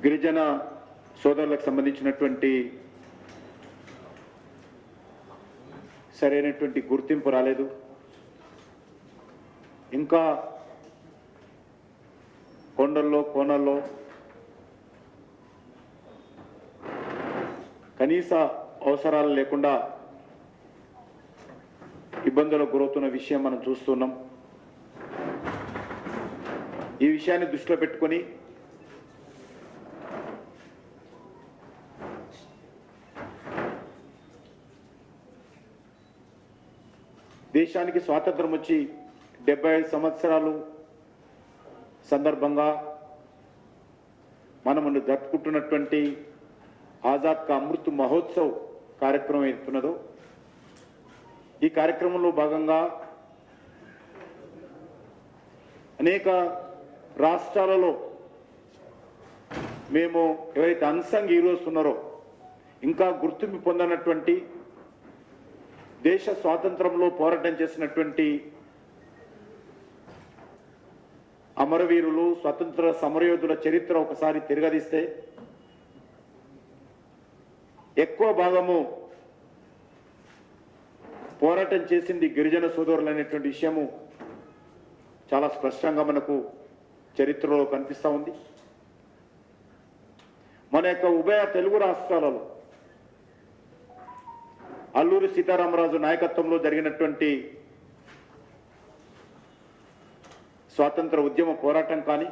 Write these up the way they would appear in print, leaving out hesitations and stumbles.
గిరిజన సోదరులకు సంబంధించినటువంటి సరైనటువంటి గుర్తింపు రాలేదు. ఇంకా కొండల్లో కోనల్లో కనీస అవసరాలు లేకుండా ఇబ్బందులకు గురవుతున్న విషయం మనం చూస్తున్నాం. ఈ విషయాన్ని దృష్టిలో పెట్టుకొని దేశానికి స్వాతంత్రం వచ్చి 75 సంవత్సరాలు సందర్భంగా మనము జరుపుకుంటున్నటువంటి ఆజాద్ కా అమృత్ మహోత్సవ్ కార్యక్రమం అవుతున్నదో ఈ కార్యక్రమంలో భాగంగా అనేక రాష్ట్రాలలో మేము ఎవరైతే అన్సంగ్ హీరోస్ ఉన్నారో ఇంకా గుర్తింపు పొందనటువంటి దేశ స్వాతంత్రంలో పోరాటం చేసినటువంటి అమరవీరులు స్వతంత్ర సమరయోధుల చరిత్ర ఒకసారి తిరగదీస్తే ఎక్కువ భాగము పోరాటం చేసింది గిరిజన సోదరులు అనేటువంటి విషయము చాలా స్పష్టంగా మనకు చరిత్రలో కనిపిస్తూ ఉంది. మన యొక్క ఉభయ తెలుగు రాష్ట్రాలలో అల్లూరి సీతారామరాజు నాయకత్వంలో జరిగినటువంటి స్వాతంత్ర ఉద్యమ పోరాటం కానీ,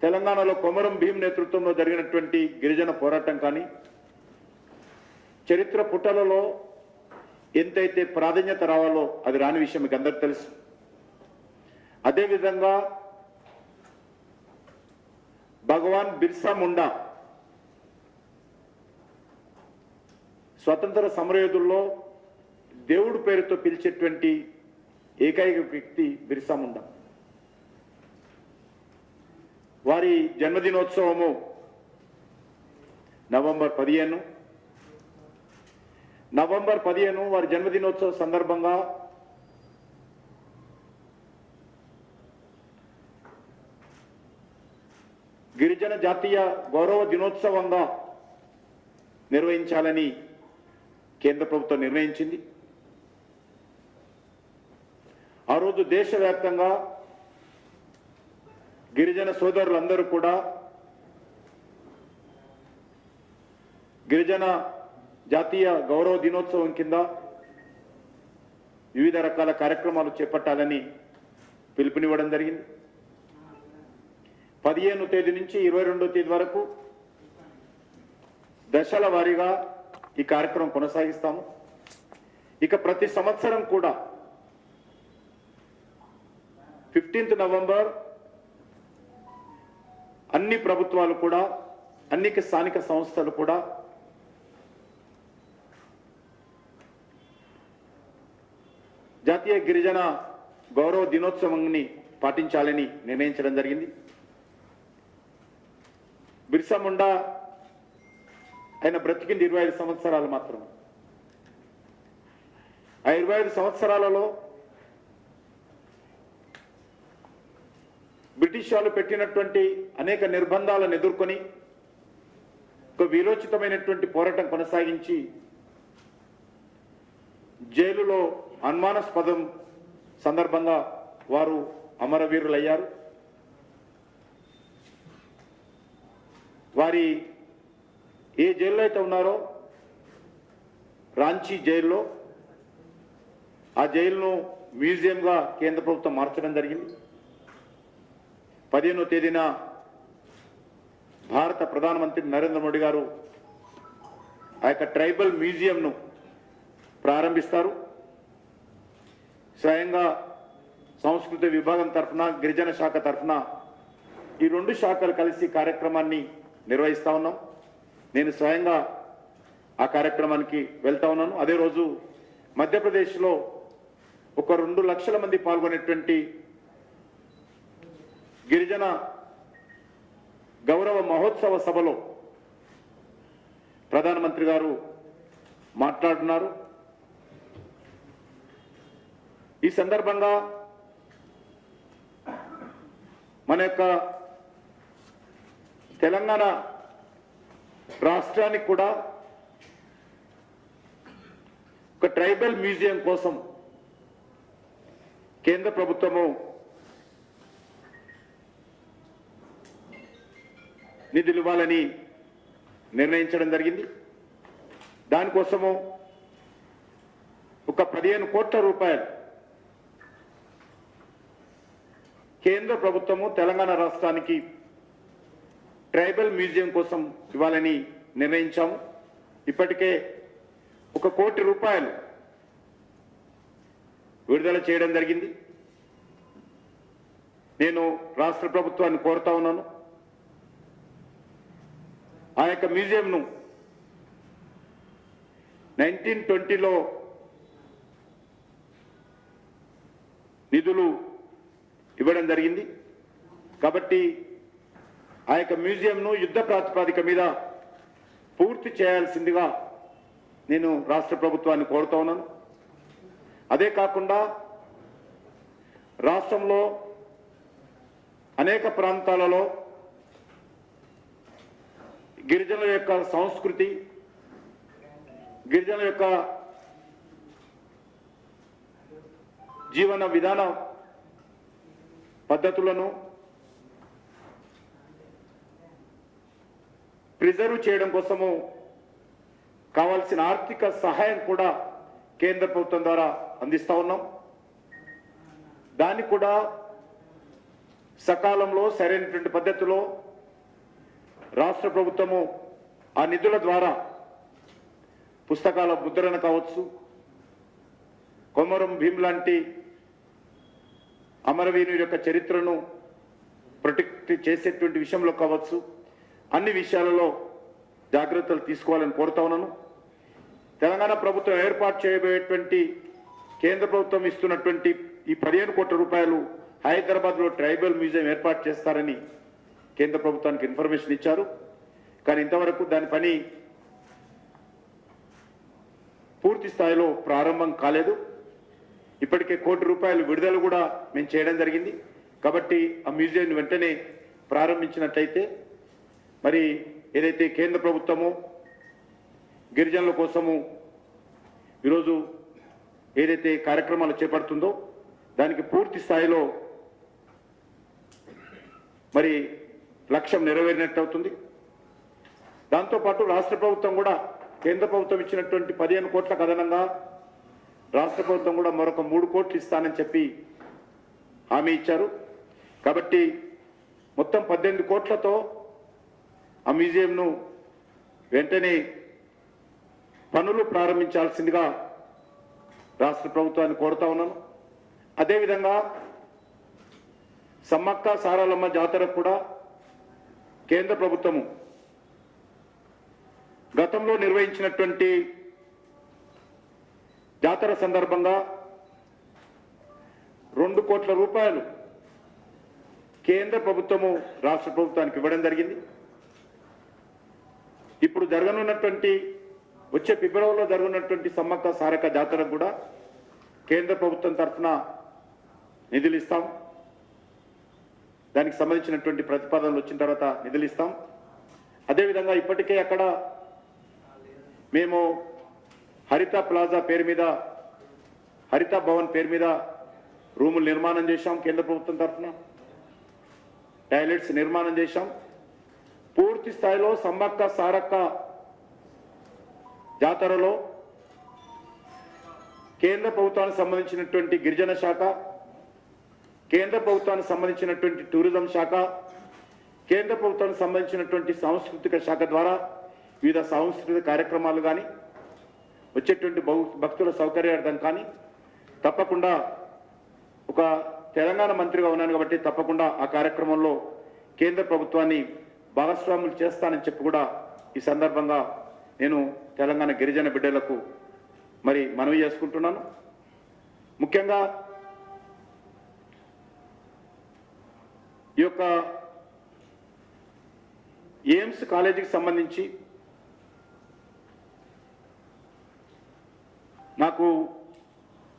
తెలంగాణలో కొమరం భీం నేతృత్వంలో జరిగినటువంటి గిరిజన పోరాటం కానీ చరిత్ర పుటలలో ఎంతైతే ప్రాధాన్యత రావాలో అది రాని విషయం మీకు అందరికీ తెలుసు. అదేవిధంగా భగవాన్ బిర్సా ముండా స్వతంత్ర సమరయోధుల్లో దేవుడు పేరుతో పిలిచేటువంటి ఏకైక వ్యక్తి బిర్సా ముండా. వారి జన్మదినోత్సవము నవంబర్ 15 వారి జన్మదినోత్సవ సందర్భంగా గిరిజన జాతీయ గౌరవ దినోత్సవంగా నిర్వహించాలని కేంద్ర ప్రభుత్వం నిర్ణయించింది. ఆ రోజు దేశవ్యాప్తంగా గిరిజన సోదరులందరూ కూడా గిరిజన జాతీయ గౌరవ దినోత్సవం కింద వివిధ రకాల కార్యక్రమాలు చేపట్టాలని పిలుపునివ్వడం జరిగింది. 15వ తేదీ నుంచి 22వ తేదీ వరకు దశల వారీగా ఈ కార్యక్రమం కొనసాగిస్తాము. ఇక ప్రతి సంవత్సరం కూడా 15th నవంబర్ అన్ని ప్రభుత్వాలు కూడా అన్ని స్థానిక సంస్థలు కూడా జాతీయ గిరిజన గౌరవ దినోత్సవాన్ని పాటించాలని నిర్ణయించడం జరిగింది. బిర్సా ముండా ఆయన బ్రతికింది 25 సంవత్సరాలు మాత్రమే. ఆ 25 సంవత్సరాలలో బ్రిటిష్ వాళ్ళు పెట్టినటువంటి అనేక నిర్బంధాలను ఎదుర్కొని ఒక వీరోచితమైనటువంటి పోరాటం కొనసాగించి జైలులో అనుమానాస్పదం సందర్భంగా వారు అమరవీరులయ్యారు. వారి ఏ జైల్లో అయితే ఉన్నారో రాంచీ జైల్లో ఆ జైలును మ్యూజియంగా కేంద్ర ప్రభుత్వం మార్చడం జరిగింది. 15వ తేదీన భారత ప్రధానమంత్రి నరేంద్ర మోడీ గారు ఆ యొక్క ట్రైబల్ మ్యూజియంను ప్రారంభిస్తారు. స్వయంగా సంస్కృతి విభాగం తరఫున గిరిజన శాఖ తరఫున ఈ 2 శాఖలు కలిసి కార్యక్రమాన్ని నిర్వహిస్తా ఉన్నాం. నేను స్వయంగా ఆ కార్యక్రమానికి వెళ్తా ఉన్నాను. అదే రోజు మధ్యప్రదేశ్లో ఒక 2 లక్షల మంది పాల్గొనేటువంటి గిరిజన గౌరవ మహోత్సవ సభలో ప్రధానమంత్రి గారు మాట్లాడుతున్నారు. ఈ సందర్భంగా మన యొక్క తెలంగాణ రాష్ట్రానికి కూడా ఒక ట్రైబల్ మ్యూజియం కోసం కేంద్ర ప్రభుత్వము నిధులు ఇవ్వాలని నిర్ణయించడం జరిగింది. దానికోసము ఒక 15 కోట్ల రూపాయలు కేంద్ర ప్రభుత్వము తెలంగాణ రాష్ట్రానికి ట్రైబల్ మ్యూజియం కోసం ఇవ్వాలని నిర్ణయించాము. ఇప్పటికే 1 కోటి రూపాయలు విడుదల చేయడం జరిగింది. నేను రాష్ట్ర ప్రభుత్వాన్ని కోరుతా ఉన్నాను, ఆ యొక్క మ్యూజియంను 1920లో నిధులు ఇవ్వడం జరిగింది. కాబట్టి ఆ యొక్క మ్యూజియంను యుద్ధ ప్రాతిపదిక మీద పూర్తి చేయాల్సిందిగా నేను రాష్ట్ర ప్రభుత్వాన్ని కోరుతా ఉన్నాను. అదే కాకుండా రాష్ట్రంలో అనేక ప్రాంతాలలో గిరిజనుల యొక్క సంస్కృతి, గిరిజనుల యొక్క జీవన విధాన పద్ధతులను ప్రిజర్వ్ చేయడం కోసము కావాల్సిన ఆర్థిక సహాయం కూడా కేంద్ర ప్రభుత్వం ద్వారా అందిస్తా ఉన్నాం. దాన్ని కూడా సకాలంలో సరైనటువంటి పద్ధతిలో రాష్ట్ర ప్రభుత్వము ఆ నిధుల ద్వారా పుస్తకాల ముద్రణ కావచ్చు, కొమరం భీం లాంటి అమరవీరుని యొక్క చరిత్రను ప్రొటెక్ట్ చేసేటువంటి విషయంలో కావచ్చు, అన్ని విషయాలలో జాగ్రత్తలు తీసుకోవాలని కోరుతా ఉన్నాను. తెలంగాణ ప్రభుత్వం ఏర్పాటు చేయబోయేటువంటి కేంద్ర ప్రభుత్వం ఇస్తున్నటువంటి ఈ 15 కోట్ల రూపాయలు హైదరాబాద్లో ట్రైబల్ మ్యూజియం ఏర్పాటు చేస్తారని కేంద్ర ప్రభుత్వానికి ఇన్ఫర్మేషన్ ఇచ్చారు. కానీ ఇంతవరకు దాని పని పూర్తి స్థాయిలో ప్రారంభం కాలేదు. ఇప్పటికే 1 కోటి రూపాయలు విడుదల కూడా మేము చేయడం జరిగింది. కాబట్టి ఆ మ్యూజియం వెంటనే ప్రారంభించినట్లయితే మరి ఏదైతే కేంద్ర ప్రభుత్వము గిరిజనుల కోసము ఈరోజు ఏదైతే కార్యక్రమాలు చేపడుతుందో దానికి పూర్తి స్థాయిలో మరి లక్ష్యం నెరవేరినట్టు అవుతుంది. దాంతోపాటు రాష్ట్ర ప్రభుత్వం కూడా కేంద్ర ప్రభుత్వం ఇచ్చినటువంటి 15 కోట్లకు అదనంగా రాష్ట్ర ప్రభుత్వం కూడా మరొక 3 కోట్లు ఇస్తానని చెప్పి హామీ ఇచ్చారు. కాబట్టి మొత్తం 18 కోట్లతో ఆ మ్యూజియంను వెంటనే పనులు ప్రారంభించాల్సిందిగా రాష్ట్ర ప్రభుత్వాన్ని కోరుతా ఉన్నాను. అదేవిధంగా సమ్మక్క సారాలమ్మ జాతరకు కూడా కేంద్ర ప్రభుత్వము గతంలో నిర్వహించినటువంటి జాతర సందర్భంగా 2 కోట్ల రూపాయలు కేంద్ర ప్రభుత్వము రాష్ట్ర ప్రభుత్వానికి ఇవ్వడం జరిగింది. ఇప్పుడు జరగనున్నటువంటి వచ్చే ఫిబ్రవరిలో జరగనున్నటువంటి సమ్మక్క సారక్క జాతరకు కూడా కేంద్ర ప్రభుత్వం తరఫున నిధులు ఇస్తాం. దానికి సంబంధించినటువంటి ప్రతిపాదనలు వచ్చిన తర్వాత నిధులు ఇస్తాం. అదేవిధంగా ఇప్పటికే అక్కడ మేము హరిత ప్లాజా పేరు మీద, హరిత భవన్ పేరు మీద రూములు నిర్మాణం చేశాం. కేంద్ర ప్రభుత్వం తరఫున టాయిలెట్స్ నిర్మాణం చేశాం. పూర్తి స్థాయిలో సమ్మక్క సారక్క జాతరలో కేంద్ర ప్రభుత్వానికి సంబంధించినటువంటి గిరిజన శాఖ, కేంద్ర ప్రభుత్వానికి సంబంధించినటువంటి టూరిజం శాఖ, కేంద్ర ప్రభుత్వానికి సంబంధించినటువంటి సాంస్కృతిక శాఖ ద్వారా వివిధ సాంస్కృతిక కార్యక్రమాలు కానీ వచ్చేటువంటి భక్తుల సౌకర్యార్థం కానీ తప్పకుండా ఒక తెలంగాణ మంత్రిగా ఉన్నాను కాబట్టి తప్పకుండా ఆ కార్యక్రమంలో కేంద్ర ప్రభుత్వాన్ని భాగస్వాములు చేస్తానని చెప్పి కూడా ఈ సందర్భంగా నేను తెలంగాణ గిరిజన బిడ్డలకు మరి మనవి చేసుకుంటున్నాను. ముఖ్యంగా ఈ యొక్క ఎయిమ్స్ కాలేజీకి సంబంధించి నాకు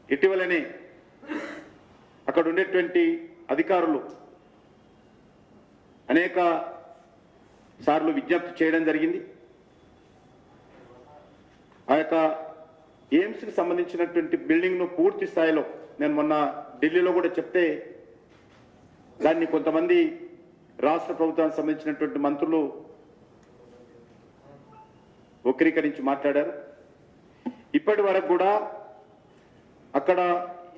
ఇటీవలనే అక్కడ ఉండేటువంటి అధికారులు అనేక సార్లు విజ్ఞప్తి చేయడం జరిగింది. ఆ యొక్క ఎయిమ్స్కి సంబంధించినటువంటి బిల్డింగ్ను పూర్తి స్థాయిలో నేను మొన్న ఢిల్లీలో కూడా చెప్తే దాన్ని కొంతమంది రాష్ట్ర ప్రభుత్వానికి సంబంధించినటువంటి మంత్రులు వక్రీకరించి మాట్లాడారు. ఇప్పటి వరకు కూడా అక్కడ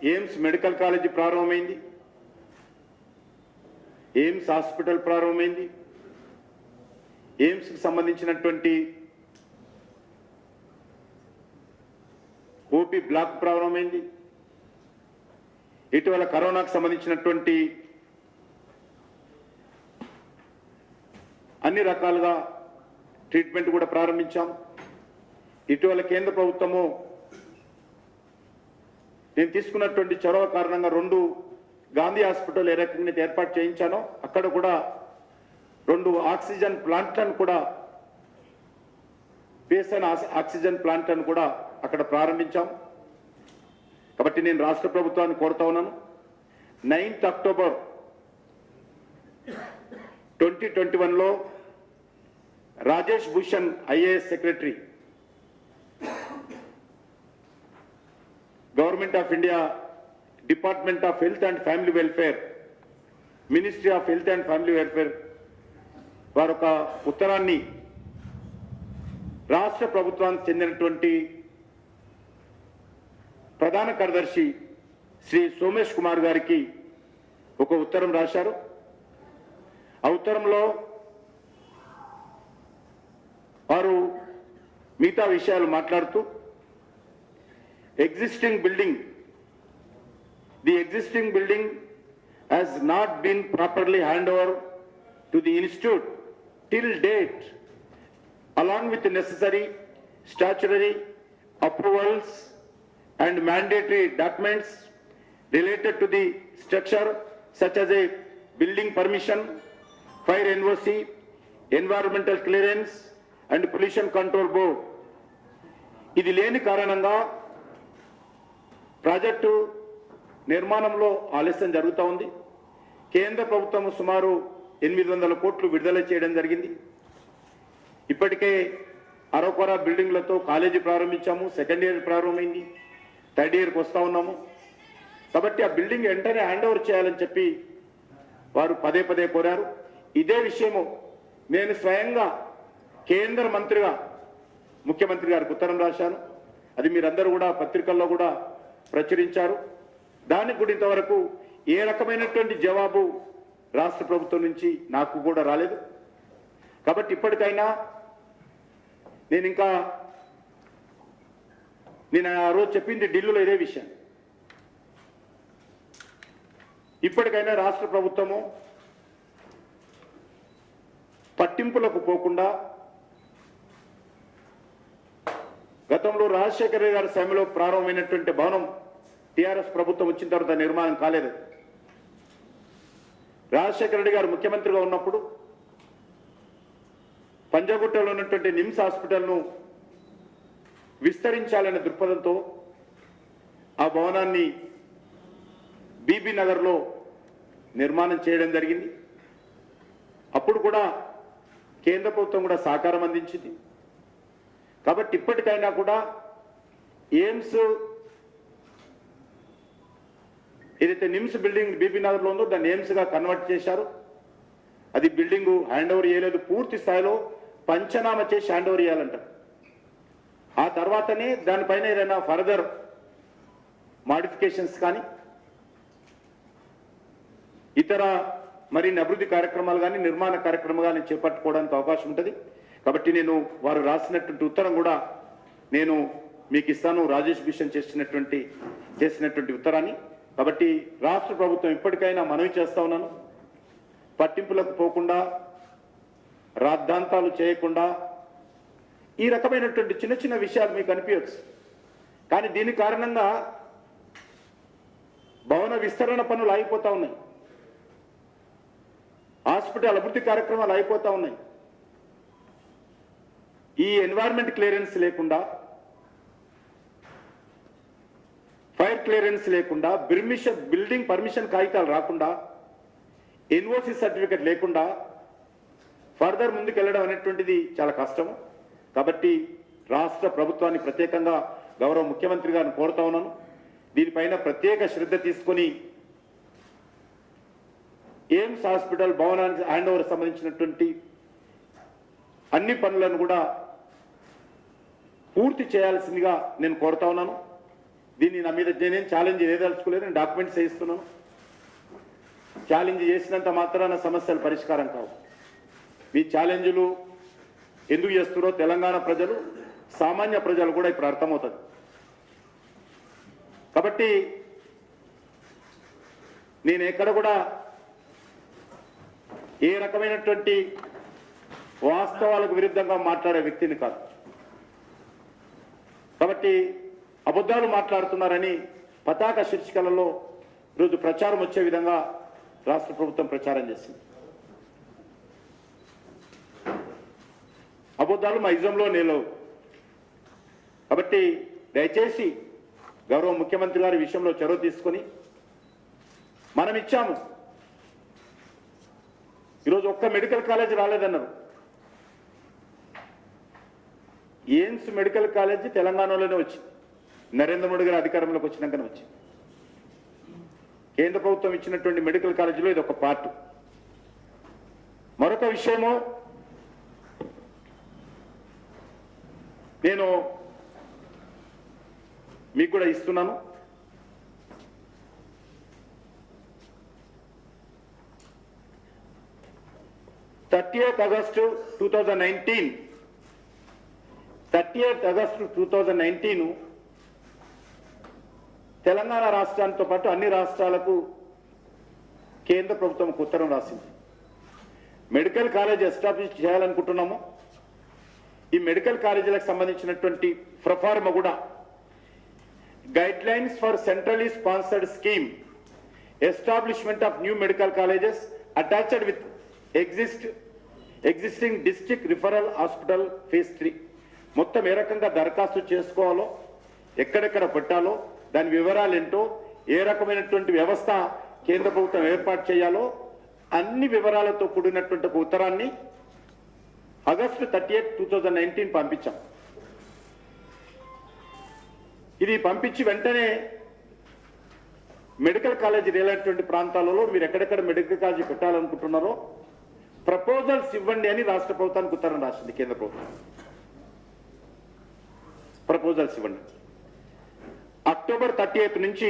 ఎయిమ్స్ మెడికల్ కాలేజీ ప్రారంభమైంది, ఎయిమ్స్ హాస్పిటల్ ప్రారంభమైంది, ఎయిమ్స్కి సంబంధించినటువంటి ఓపీ బ్లాక్ ప్రారంభమైంది. ఇటీవల కరోనాకు సంబంధించినటువంటి అన్ని రకాలుగా ట్రీట్మెంట్ కూడా ప్రారంభించాం. ఇటీవల కేంద్ర ప్రభుత్వము నేను తీసుకున్నటువంటి చొరవ కారణంగా 2 గాంధీ హాస్పిటల్ ఏ రకంగా ఏర్పాటు చేయించానో అక్కడ కూడా 2 ఆక్సిజన్ ప్లాంట్లను కూడా పేసన్ ఆక్సిజన్ ప్లాంట్లను కూడా అక్కడ ప్రారంభించాం. కాబట్టి నేను రాష్ట్ర ప్రభుత్వాన్ని కోరుతా ఉన్నాను, 9th అక్టోబర్ 2021లో Rajesh Bhushan IAS secretary, government of India, department of health and family welfare, ministry of health and family welfare వారు ఒక ఉత్తరాన్ని రాష్ట్ర ప్రభుత్వానికి చెందినటువంటి ప్రధాన కార్యదర్శి శ్రీ సోమేష్ కుమార్ గారికి ఒక ఉత్తరం రాశారు. ఆ ఉత్తరంలో వారు మిగతా విషయాలు మాట్లాడుతూ the existing building has not been properly handed over to the institute till date, along with the necessary statutory approvals and mandatory documents related to the structure such as a building permission, fire NOC, environmental clearance and pollution control board. ఇది లేని కారణంగా project నిర్మాణంలో ఆలస్యం జరుగుతూ ఉంది. కేంద్ర ప్రభుత్వం సుమారు 800 కోట్లు విడుదల చేయడం జరిగింది. ఇప్పటికే అరకొర బిల్డింగ్లతో కాలేజీ ప్రారంభించాము, సెకండ్ ఇయర్ ప్రారంభమైంది, థర్డ్ ఇయర్కి వస్తూ ఉన్నాము. కాబట్టి ఆ బిల్డింగ్ వెంటనే హ్యాండ్ ఓవర్ చేయాలని చెప్పి వారు పదే పదే కోరారు. ఇదే విషయము నేను స్వయంగా కేంద్ర మంత్రిగా ముఖ్యమంత్రి గారికి ఉత్తరం రాశాను. అది మీరందరూ కూడా పత్రికల్లో కూడా ప్రచురించారు. దానికి కూడా ఇంతవరకు ఏ రకమైనటువంటి జవాబు రాష్ట్ర ప్రభుత్వం నుంచి నాకు కూడా రాలేదు. కాబట్టి ఇప్పటికైనా నేను ఆ రోజు చెప్పింది ఢిల్లీలో ఇదే విషయం. ఇప్పటికైనా రాష్ట్ర ప్రభుత్వము పట్టింపులకు పోకుండా గతంలో రాజశేఖర రెడ్డి గారి సమయంలో ప్రారంభమైనటువంటి భవనం టీఆర్ఎస్ ప్రభుత్వం వచ్చిన తర్వాత నిర్మాణం కాలేదు. రాజశేఖర రెడ్డి గారు ముఖ్యమంత్రిగా ఉన్నప్పుడు పంజాగుట్టలో ఉన్నటువంటి నిమ్స్ హాస్పిటల్ను విస్తరించాలనే దృక్పథంతో ఆ భవనాన్ని బీబీ నగర్లో నిర్మాణం చేయడం జరిగింది. అప్పుడు కూడా కేంద్ర ప్రభుత్వం కూడా సహకారం అందించింది. కాబట్టి ఇప్పటికైనా కూడా ఎయిమ్స్ ఏదైతే నిమ్స్ బిల్డింగ్ బీబీ నగర్లో ఉందో దాన్ని ఎయిమ్స్గా కన్వర్ట్ చేశారు. అది బిల్డింగ్ హ్యాండ్ ఓవర్ చేయలేదు, పూర్తి స్థాయిలో పంచనామా చేసి హ్యాండ్ ఓవర్ చేయాలంటారు. ఆ తర్వాతనే దానిపైన ఏదైనా ఫర్దర్ మాడిఫికేషన్స్ కానీ ఇతర మరిన్ని అభివృద్ధి కార్యక్రమాలు కానీ నిర్మాణ కార్యక్రమాలు కానీ చేపట్టుకోవడానికి అవకాశం ఉంటుంది. కాబట్టి నేను వారు రాసినటువంటి ఉత్తరం కూడా నేను మీకు ఇస్తాను, రాజేష్ భూషణ్ చేసినటువంటి ఉత్తరాన్ని. కాబట్టి రాష్ట్ర ప్రభుత్వం ఇప్పటికైనా మనవి చేస్తా ఉన్నాను, పట్టింపులకు పోకుండా రాద్ధాంతాలు చేయకుండా ఈ రకమైనటువంటి చిన్న చిన్న విషయాలు మీకు అనిపించవచ్చు, కానీ దీని కారణంగా భవన విస్తరణ పనులు ఆగిపోతా ఉన్నాయి, హాస్పిటల్ అభివృద్ధి కార్యక్రమాలు అయిపోతా ఉన్నాయి. ఈ ఎన్వైరన్మెంట్ క్లియరెన్స్ లేకుండా, ఫైర్ క్లియరెన్స్ లేకుండా, బిల్డింగ్ పర్మిషన్ కాగితాలు రాకుండా, ఎన్ఓసి సర్టిఫికెట్ లేకుండా ఫర్దర్ ముందుకు వెళ్ళడం అనేటువంటిది చాలా కష్టము. కాబట్టి రాష్ట్ర ప్రభుత్వాన్ని ప్రత్యేకంగా గౌరవ ముఖ్యమంత్రి గారిని కోరుతా ఉన్నాను, దీనిపైన ప్రత్యేక శ్రద్ధ తీసుకొని ఎయిమ్స్ హాస్పిటల్ భవనానికి హ్యాండ్ ఓవర్ సంబంధించినటువంటి అన్ని పనులను కూడా పూర్తి చేయాల్సిందిగా నేను కోరుతా ఉన్నాను. దీన్ని నా మీద నేనేం ఛాలెంజ్ చేయదలుచుకోలేదు, నేను డాక్యుమెంట్స్ చేయిస్తున్నాను. ఛాలెంజ్ చేసినంత మాత్రాన సమస్యలు పరిష్కారం కావు. మీ ఛాలెంజ్లు ఎందుకు చేస్తున్నారో తెలంగాణ ప్రజలు, సామాన్య ప్రజలు కూడా ఇప్పుడు అర్థమవుతుంది. కాబట్టి నేను ఎక్కడ కూడా ఏ రకమైనటువంటి వాస్తవాలకు విరుద్ధంగా మాట్లాడే వ్యక్తిని కాదు. కాబట్టి అబద్ధాలు మాట్లాడుతున్నారని పతాక శీర్షికలలో ఈరోజు ప్రచారం వచ్చే విధంగా రాష్ట్ర ప్రభుత్వం ప్రచారం చేసింది. అబద్ధాలు మా ఇజంలో నిలవు. కాబట్టి దయచేసి గౌరవ ముఖ్యమంత్రి గారి విషయంలో చొరవ తీసుకొని మనం ఇచ్చాము. ఈరోజు ఒక్క మెడికల్ కాలేజ్ రాలేదన్నారు. ఎయిమ్స్ మెడికల్ కాలేజీ తెలంగాణలోనే వచ్చింది, నరేంద్ర మోడీ గారు అధికారంలోకి వచ్చినాకనే వచ్చింది. కేంద్ర ప్రభుత్వం ఇచ్చినటువంటి మెడికల్ కాలేజీలో ఇది ఒక పార్ట్. మరొక విషయము, నేను మీకు కూడా ఇస్తున్నాను. August 2019 తెలంగాణ రాష్ట్రాలతో పాటు అన్ని రాష్ట్రాలకు కేంద్ర ప్రభుత్వం ఉత్తరం రాసింది. మెడికల్ కాలేజ్ ఎస్టాబ్లిష్ చేయాలనుకుంటున్నాము. ఈ మెడికల్ కాలేజీలకు సంబంధించినటువంటి ప్రొఫార్మా కూడా guide lines for centrally sponsored scheme establishment of new medical colleges attached with existing district referral hospital phase 3 మొత్తం ఏ రకంగా దరఖాస్తు చేసుకోవాలో, ఎక్కడెక్కడ పెట్టాలో, దాని వివరాలు ఏంటో, ఏ రకమైనటువంటి వ్యవస్థ కేంద్ర ప్రభుత్వం ఏర్పాటు చేయాలో అన్ని వివరాలతో కూడినటువంటి ఒక ఉత్తరాన్ని August 30, 2019 పంపించాం. ఇది పంపించి వెంటనే మెడికల్ కాలేజీ రిలేటెడ్ ప్రాంతాలలో మీరు ఎక్కడెక్కడ మెడికల్ కాలేజీ పెట్టాలనుకుంటున్నారో ప్రపోజల్స్ ఇవ్వండి అని రాష్ట్ర ప్రభుత్వానికి ఉత్తరం రాసింది కేంద్ర ప్రభుత్వం. ప్రపోజల్స్ ఇవ్వండి. అక్టోబర్ 30 నుంచి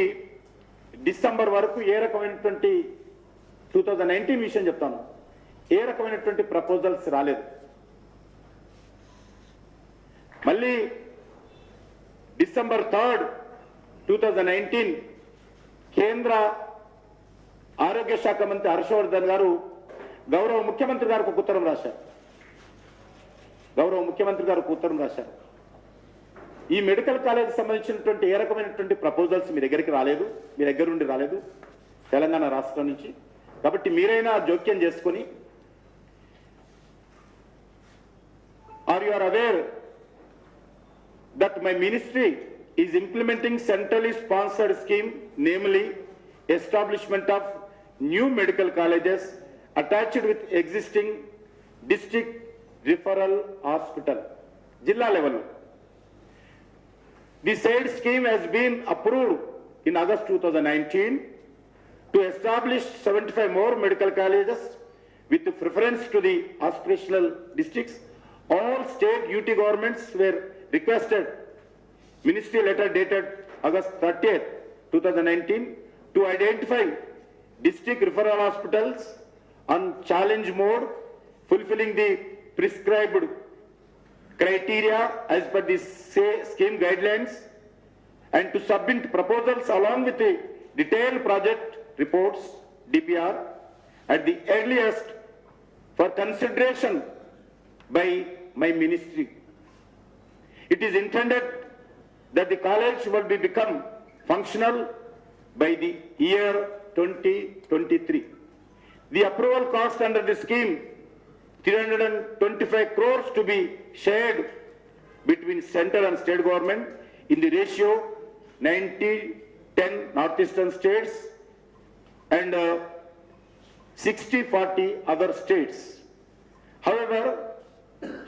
డిసెంబర్ వరకు ఏ రకమైనటువంటి 2019 విషయం చెప్తాను, ఏ రకమైనటువంటి ప్రపోజల్స్ రాలేదు. మళ్ళీ డిసెంబర్ 3, 2019 కేంద్ర ఆరోగ్య శాఖ మంత్రి హర్షవర్ధన్ గారు గౌరవ ముఖ్యమంత్రి గారికి ఒక ఉత్తరం రాశారు. ఈ మెడికల్ కాలేజీకి సంబంధించినటువంటి ఏ రకమైనటువంటి ప్రపోజల్స్ మీ దగ్గరికి రాలేదు, మీ దగ్గర నుండి రాలేదు తెలంగాణ రాష్ట్రం నుంచి. కాబట్టి మీరైనా జోక్యం చేసుకొని, are you are aware that my ministry is implementing centrally sponsored scheme, namely establishment of new medical colleges attached with existing district referral hospital jilla level. The said scheme has been approved in August 2019 to establish 75 more medical colleges with preference to the aspirational districts. All state UT governments were requested ministry letter dated August 30, 2019 to identify district referral hospitals on challenge mode, fulfilling the prescribed criteria as per the scheme guidelines, and to submit proposals along with the detailed project reports DPR at the earliest for consideration by my ministry. It is intended that the college will become functional by the year 2023. The approval cost under the scheme 325 crores to be shared between central and state government in the ratio 90-10 northeastern states and 60-40 other states. However,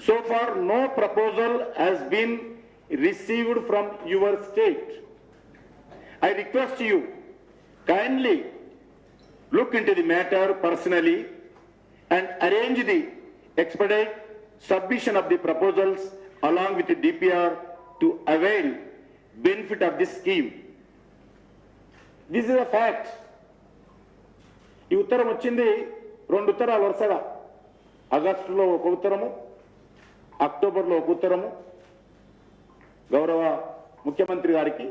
so far no proposal has been received from your state. I request you kindly look into the matter personally and arrange the expedite submission of the proposals along with the DPR to avail benefit of this scheme. This is a fact. ఈ ఉత్తరం వచ్చింది, 2 ఉత్తరాలు వరుసగా, ఆగస్టులో ఒక ఉత్తరము, అక్టోబర్లో ఒక ఉత్తరము, గౌరవ ముఖ్యమంత్రి గారికి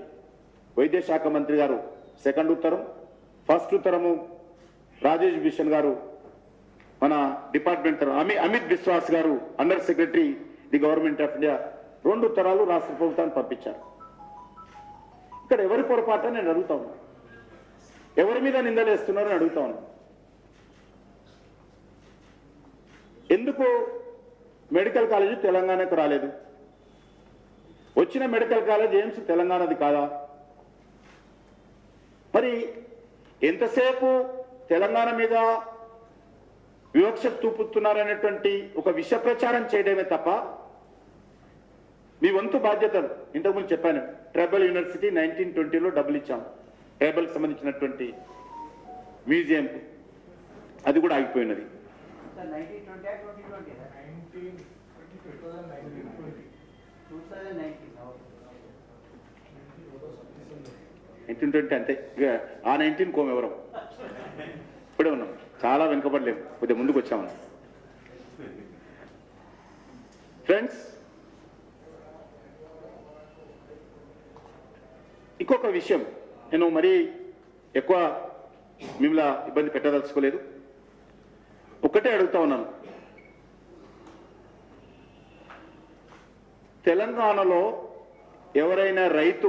వైద్య శాఖ మంత్రి గారు సెకండ్ ఉత్తరం, ఫస్ట్ ఉత్తరము రాజేష్ భూషణ్ గారు మన డిపార్ట్మెంట్ అమిత్ బిశ్వాస్ గారు under secretary the government of India 2 ఉత్తరాలు రాష్ట్ర ప్రభుత్వాన్ని పంపించారు. ఇక్కడ ఎవరి పొరపాటు నేను అడుగుతా ఉన్నా, ఎవరి మీద నిందలేస్తున్నారని అడుగుతా ఉన్నా. ఎందుకు మెడికల్ కాలేజీ తెలంగాణకు రాలేదు? వచ్చిన మెడికల్ కాలేజ్ ఎయిమ్స్ తెలంగాణది కాదా? మరి ఎంతసేపు తెలంగాణ మీద వివక్ష చూపుతున్నారనేటువంటి ఒక విష ప్రచారం చేయడమే తప్ప మీ వంతు బాధ్యతలు ఇంతకుముందు చెప్పాను. ట్రైబల్ యూనివర్సిటీ 1920లో డబ్బులు ఇచ్చాము, ట్రైబల్కి సంబంధించినటువంటి మ్యూజియం, అది కూడా ఆగిపోయినది. 1920 అంతే, ఆ 19 కోమెవరం ఇప్పుడే ఉన్నాం, చాలా వెనుకబడలేము, కొద్దిగా ముందుకు వచ్చాము. ఫ్రెండ్స్, ఇంకొక విషయం, నేను మరీ ఎక్కువ మిమ్మల్ని ఇబ్బంది పెట్టదలుచుకోలేదు, ఒకటే అడుగుతా ఉన్నాను. తెలంగాణలో ఎవరైనా రైతు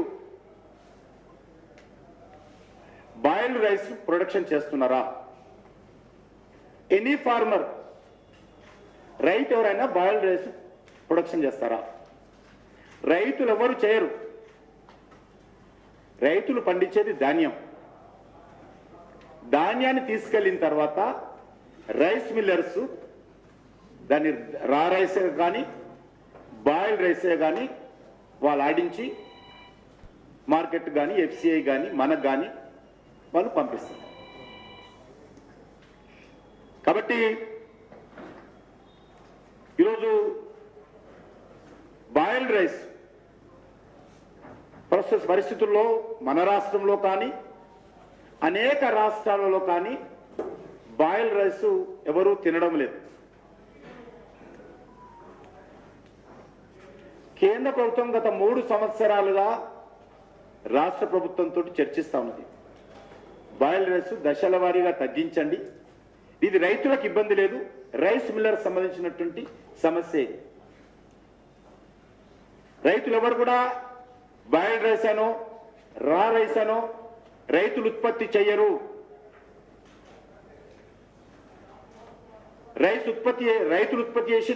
బాయిల్డ్ రైస్ ప్రొడక్షన్ చేస్తున్నారా? ఎనీ ఫార్మర్ రైతు ఎవరైనా బాయిల్డ్ రైస్ ప్రొడక్షన్ చేస్తారా? రైతులు ఎవరు చేయరు. రైతులు పండించేది ధాన్యం. ధాన్యాన్ని తీసుకెళ్ళిన తర్వాత రైస్ మిల్లర్స్ దాన్ని రా రైసే కానీ బాయిల్డ్ రైసే కానీ వాళ్ళు ఆడించి మార్కెట్ కానీ ఎఫ్సిఐ కానీ మనకు కానీ వాళ్ళు పంపిస్తారు. కాబట్టి ఈరోజు బాయిల్డ్ రైస్ ప్రస్తుత పరిస్థితుల్లో మన రాష్ట్రంలో కానీ అనేక రాష్ట్రాలలో కానీ బాయిల్డ్ రైస్ ఎవరూ తినడం లేదు. కేంద్ర ప్రభుత్వం గత 3 సంవత్సరాలుగా రాష్ట్ర ప్రభుత్వంతో చర్చిస్తా ఉన్నది. బాయిల్డ్ రైస్ దశల వారీగా తగ్గించండి, ఇది రైతులకు ఇబ్బంది లేదు, రైస్ మిల్లర్ సంబంధించినటువంటి సమస్య. రైతులు ఎవరు కూడా బాయిల్డ్ రైస్ అనో రా రైస్ అనో రైతులు ఉత్పత్తి చేయరు. రైతులు ఉత్పత్తి చేసి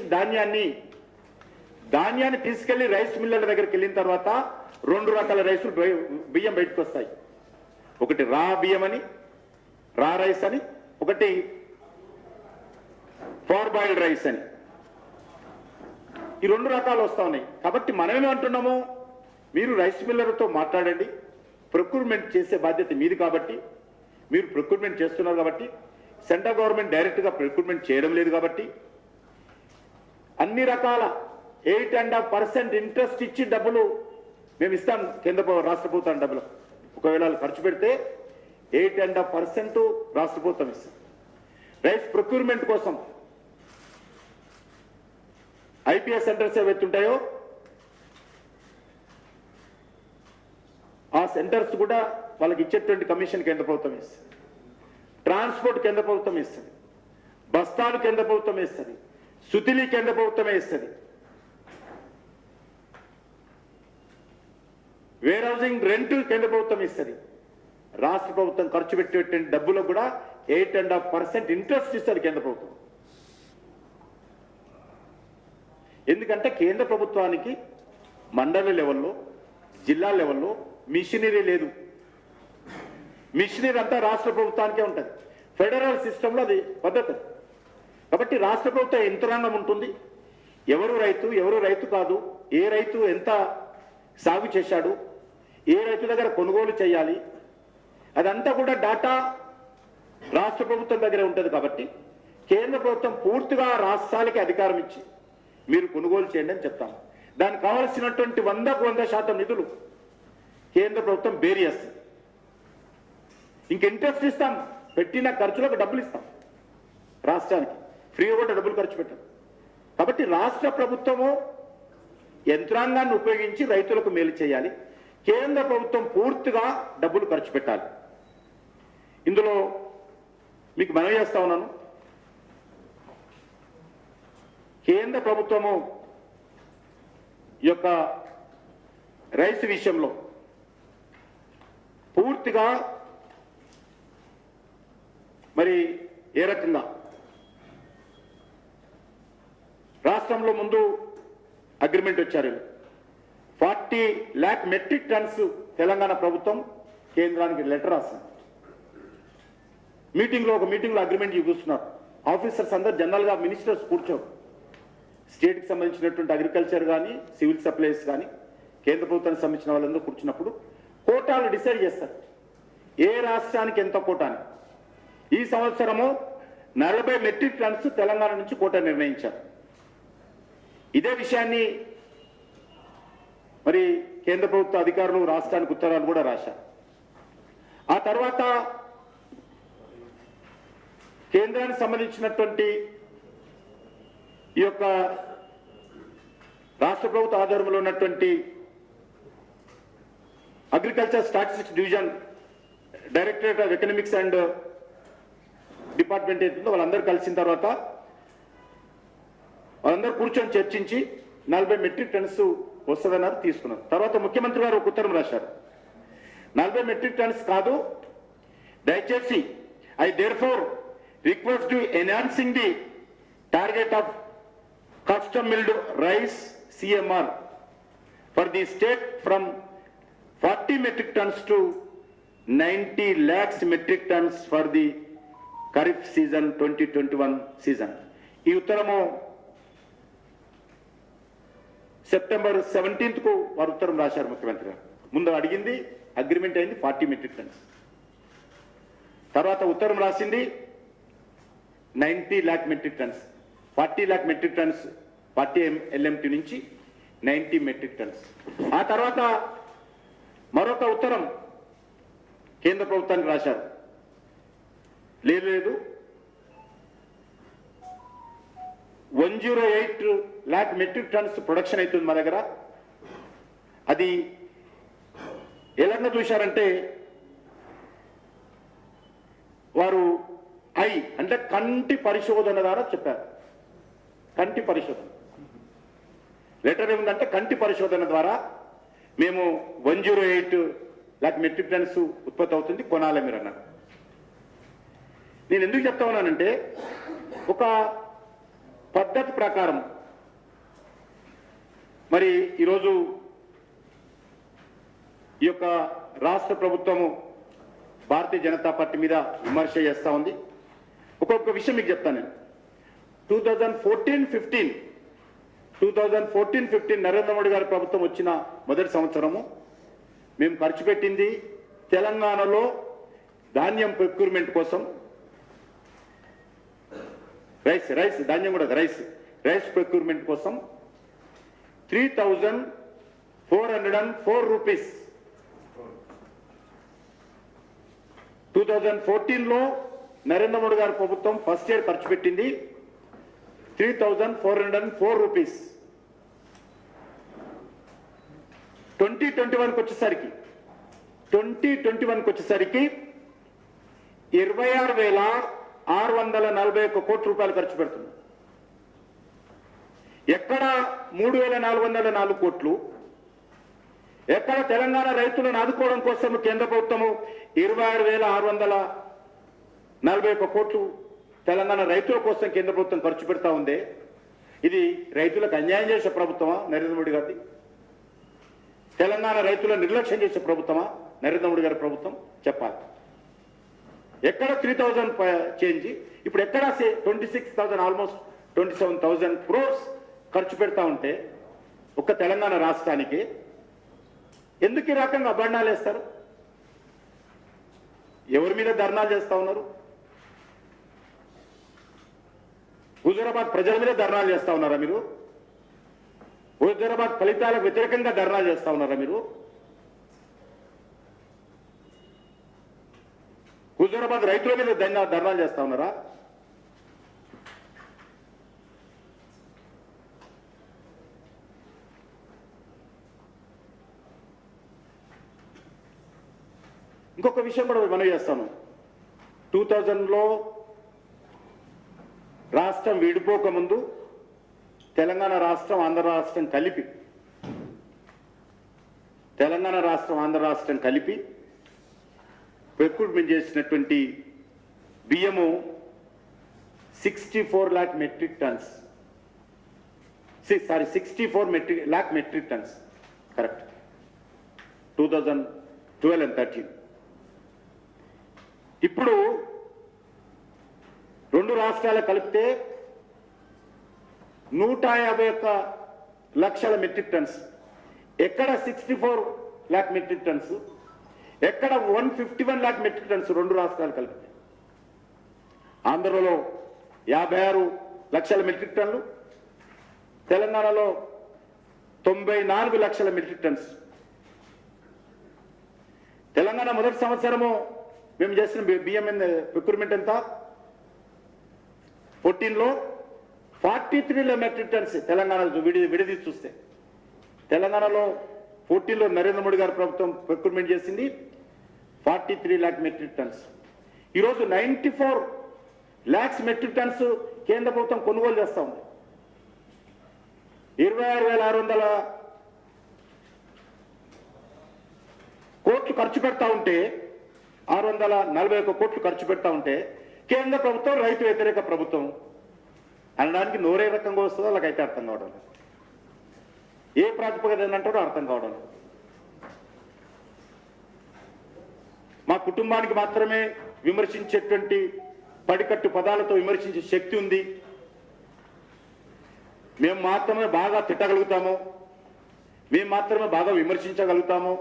ధాన్యాన్ని తీసుకెళ్లి రైస్ మిల్లర్ల దగ్గరికి వెళ్ళిన తర్వాత 2 రకాల రైసులు బియ్యం బయటకు వస్తాయి. ఒకటి రా బియ్యం అని, రా రైస్ అని, ఒకటి ఫార్ బాయిల్డ్ రైస్ అని. ఈ 2 రకాలు వస్తా ఉన్నాయి. కాబట్టి మనమేమంటున్నాము, మీరు రైస్ మిల్లర్తో మాట్లాడండి, ప్రొక్యూర్మెంట్ చేసే బాధ్యత మీది కాబట్టి, మీరు ప్రొక్యూర్మెంట్ చేస్తున్నారు కాబట్టి, సెంట్రల్ గవర్నమెంట్ డైరెక్ట్గా ప్రొక్యూర్మెంట్ చేయడం లేదు కాబట్టి, అన్ని రకాల 8.5% ఇంట్రెస్ట్ ఇచ్చి డబ్బులు మేము ఇస్తాం, రాష్ట్ర ప్రభుత్వం డబ్బులు ఒకవేళ ఖర్చు పెడితే 8.5% రాష్ట్ర ప్రభుత్వం ఇస్తాం. రైస్ ప్రొక్యూర్మెంట్ కోసం ఐపీఎస్ సెంటర్స్ ఏవైతే ఉంటాయో ఆ సెంటర్స్ కూడా వాళ్ళకి ఇచ్చేటువంటి కమిషన్ కేంద్ర ప్రభుత్వం ఇస్తుంది, ట్రాన్స్పోర్ట్ కేంద్ర ప్రభుత్వం ఇస్తుంది, బస్తాలు కేంద్ర ప్రభుత్వం ఇస్తుంది, సుతిలి కేంద్ర ప్రభుత్వమే ఇస్తుంది, వేర్ హౌసింగ్ రెంట్ కేంద్ర ప్రభుత్వం ఇస్తుంది. రాష్ట్ర ప్రభుత్వం ఖర్చు పెట్టేటువంటి డబ్బులో కూడా 8.5% ఇంట్రెస్ట్ ఇస్తుంది కేంద్ర ప్రభుత్వం. ఎందుకంటే కేంద్ర ప్రభుత్వానికి మండల లెవెల్లో, జిల్లా లెవెల్లో మిషనరీ లేదు. మిషనరీ అంతా రాష్ట్ర ప్రభుత్వానికే ఉంటుంది. ఫెడరల్ సిస్టంలో అది పద్ధతి. కాబట్టి రాష్ట్ర ప్రభుత్వ యంత్రాంగం ఉంటుంది. ఎవరు రైతు కాదు, ఏ రైతు ఎంత సాగు చేశాడు, ఏ రైతు దగ్గర కొనుగోలు చేయాలి, అదంతా కూడా డాటా రాష్ట్ర ప్రభుత్వం దగ్గర ఉంటుంది. కాబట్టి కేంద్ర ప్రభుత్వం పూర్తిగా రాష్ట్రాలకి అధికారం ఇచ్చి మీరు కొనుగోలు చేయండి అని చెప్తాం. దానికి కావాల్సినటువంటి 100% నిధులు కేంద్ర ప్రభుత్వం బేరీ చేస్తుంది. ఇంక ఇంట్రెస్ట్ ఇస్తాం, పెట్టిన ఖర్చులకు డబ్బులు ఇస్తాం. రాష్ట్రానికి ఫ్రీగా కూడా డబ్బులు ఖర్చు పెట్టాం. కాబట్టి రాష్ట్ర ప్రభుత్వము యంత్రాంగాన్ని ఉపయోగించి రైతులకు మేలు చేయాలి, కేంద్ర ప్రభుత్వం పూర్తిగా డబ్బులు ఖర్చు పెట్టాలి. ఇందులో మీకు మనవి చేస్తా ఉన్నాను, కేంద్ర ప్రభుత్వము ఈ యొక్క రైస్ విషయంలో పూర్తిగా మరి ఏ రకంగా రాష్ట్రంలో ముందు అగ్రిమెంట్ వచ్చారు. 40 lakh మెట్రిక్ టన్స్ తెలంగాణ ప్రభుత్వం కేంద్రానికి లెటర్ రాసింది. ఒక మీటింగ్లో అగ్రిమెంట్ చూస్తున్నారు. ఆఫీసర్స్ అందరు జనరల్గా మినిస్టర్స్ కూర్చోరు. స్టేట్కి సంబంధించినటువంటి అగ్రికల్చర్ కానీ, సివిల్ సప్లైస్ కానీ, కేంద్ర ప్రభుత్వానికి సంబంధించిన వాళ్ళందరూ కూర్చున్నప్పుడు కోటాలు డిసైడ్ చేస్తారు. ఏ రాష్ట్రానికి ఎంత కోటాని. ఈ సంవత్సరము 40 మెట్రిక్ టన్స్ తెలంగాణ నుంచి కోటా నిర్ణయించారు. ఇదే విషయాన్ని మరి కేంద్ర ప్రభుత్వ అధికారులు రాష్ట్రానికి ఉత్తరాలు కూడా రాశారు. ఆ తర్వాత కేంద్రానికి సంబంధించినటువంటి ఈ యొక్క రాష్ట్ర ప్రభుత్వ ఆధ్వర్యంలో ఉన్నటువంటి agriculture statistics division, directorate of economics and department ఏదో వాళ్ళందరూ కలిసిన తర్వాత వాళ్ళందరూ కూర్చొని చర్చించి 40 మెట్రిక్ టన్స్ వస్తుందన్నారు, తీసుకున్నారు. తర్వాత ముఖ్యమంత్రి గారు ఒక ఉత్తరం రాశారు, 40 మెట్రిక్ టన్స్ కాదు, దయచేసి I therefore request to enhancing the target of custom milled rice CMR for the state from 40 metric tons to 90 lakhs metric tons for the kharif season 2021 season. ఈ ఉత్తరము సెప్టెంబర్ 17th వారు ఉత్తరం రాశారు ముఖ్యమంత్రి గారు. ముందు అడిగింది అగ్రిమెంట్ అయింది 40 మెట్రిక్ టన్స్. తర్వాత ఉత్తరం రాసింది 90 lakh metric tons, 40 lakh metric tons 40 LMT నుంచి 90 మెట్రిక్ టన్స్. ఆ తర్వాత మరొక ఉత్తరం కేంద్ర ప్రభుత్వానికి రాశారు, లేదు 108 lakh మెట్రిక్ టన్స్ ప్రొడక్షన్ అవుతుంది మా దగ్గర. అది ఎలాగ చూశారంటే వారు అంటే కంటి పరిశోధన ద్వారా చెప్పారు. కంటి పరిశోధన లెటర్ ఏముందంటే కంటి పరిశోధన ద్వారా మేము 108 lakh మెట్రిక్ టన్స్ ఉత్పత్తి అవుతుంది, కొనాలి మీరు అన్నారు. నేను ఎందుకు చెప్తా ఉన్నానంటే ఒక పద్ధతి ప్రకారం మరి ఈరోజు ఈ యొక్క రాష్ట్ర ప్రభుత్వము భారతీయ జనతా పార్టీ మీద విమర్శ చేస్తూ ఉంది. ఒక్కొక్క విషయం మీకు చెప్తాను నేను. 2014-15 నరేంద్ర మోడీ గారి ప్రభుత్వం వచ్చిన మొదటి సంవత్సరము మేము ఖర్చు పెట్టింది తెలంగాణలో ధాన్యం ప్రొక్యూర్మెంట్ కోసం, రైస్ ధాన్యం కూడా రైస్ ప్రొక్యూర్మెంట్ కోసం 3,404 రూపీస్. 2014లో నరేంద్ర మోడీ గారి ప్రభుత్వం ఫస్ట్ ఇయర్ ఖర్చు పెట్టింది 3,404 రూపీస్. 2021కి వచ్చేసరికి 26,641 కోట్ల రూపాయలు ఖర్చు పెడుతుంది. ఎక్కడ 3,404 కోట్లు, ఎక్కడ తెలంగాణ రైతులను ఆదుకోవడం కోసం కేంద్ర ప్రభుత్వము 26,641 కోట్లు తెలంగాణ రైతుల కోసం కేంద్ర ప్రభుత్వం ఖర్చు పెడతా ఉంది. ఇది రైతులకు అన్యాయం చేసే ప్రభుత్వమా నరేంద్ర మోడీ గారిది? తెలంగాణ రైతులను నిర్లక్ష్యం చేసే ప్రభుత్వమా నరేంద్ర మోడీ గారి ప్రభుత్వం? చెప్పాలి. ఎక్కడ 3,000 చేంజ్, ఇప్పుడు ఎక్కడ 26,000 ఆల్మోస్ట్ 27,000 crores ఖర్చు పెడతా ఉంటే ఒక్క తెలంగాణ రాష్ట్రానికి ఎందుకు ఈ రకంగా అభండాలు వేస్తారు? ఎవరి మీద ధర్నాలు చేస్తా ఉన్నారు? హుజూరాబాద్ ప్రజల మీద ధర్నాలు చేస్తా ఉన్నారా మీరు? హుజూరాబాద్ ఫలితాలకు వ్యతిరేకంగా ధర్నాలు చేస్తా ఉన్నారా మీరు? హుజూరాబాద్ రైతుల మీద ధర్నాలు చేస్తా ఉన్నారా? ఇంకొక విషయం కూడా మనం చేస్తాను. 2000లో రాష్ట్రం విడిపోక ముందు తెలంగాణ రాష్ట్రం ఆంధ్ర రాష్ట్రం కలిపి రిక్రూట్మెంట్ చేసినటువంటి బియ్యము 64 lakh metric tons, 64 lakh metric tons, correct, 2012 and 13. ఇప్పుడు రెండు రాష్ట్రాలు కలిపితే 151 లక్షల మెట్రిక్ టన్స్. ఎక్కడ 64 lakh మెట్రిక్ టన్స్, ఎక్కడ 151 lakh మెట్రిక్ టన్స్ రెండు రాష్ట్రాలు కలిపితే. ఆంధ్రలో 56 లక్షల మెట్రిక్ టన్నులు, తెలంగాణలో 94 లక్షల మెట్రిక్ టన్స్. తెలంగాణ మొదటి సంవత్సరము మేము చేసిన బియ్యం రిక్రూట్మెంట్ ఎంత? 14లో 43 మెట్రిక్ టన్స్. తెలంగాణ విడదీసి చూస్తే తెలంగాణలో 14లో నరేంద్ర మోడీ గారి ప్రభుత్వం రిక్రూట్మెంట్ చేసింది 43 lakh మెట్రిక్ టన్స్. ఈరోజు 94 lakhs మెట్రిక్ టన్స్ కేంద్ర ప్రభుత్వం కొనుగోలు చేస్తూ ఉంది. 26,600 కోట్లు ఖర్చు పెడతా ఉంటే, 641 కోట్లు ఖర్చు పెడతా ఉంటే కేంద్ర ప్రభుత్వం రైతు వ్యతిరేక ప్రభుత్వం అనడానికి నోరే రకంగా వస్తుందో వాళ్ళకైతే అర్థం కావడం లేదు. ఏ ప్రాతిపదికన ఏంటంటారో అర్థం కావడం లేదు. మా కుటుంబానికి మాత్రమే విమర్శించేటువంటి పడికట్టు పదాలతో విమర్శించే శక్తి ఉంది, మేము మాత్రమే బాగా తిట్టగలుగుతాము, మేము మాత్రమే బాగా విమర్శించగలుగుతాము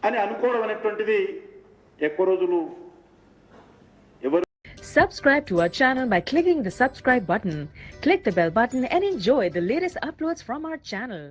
అని అనుకోవడం అనేటువంటిది ఎక్కువ రోజులు ఎవరు. Subscribe to our channel by clicking the subscribe button. Click the bell button and enjoy the latest uploads from our channel.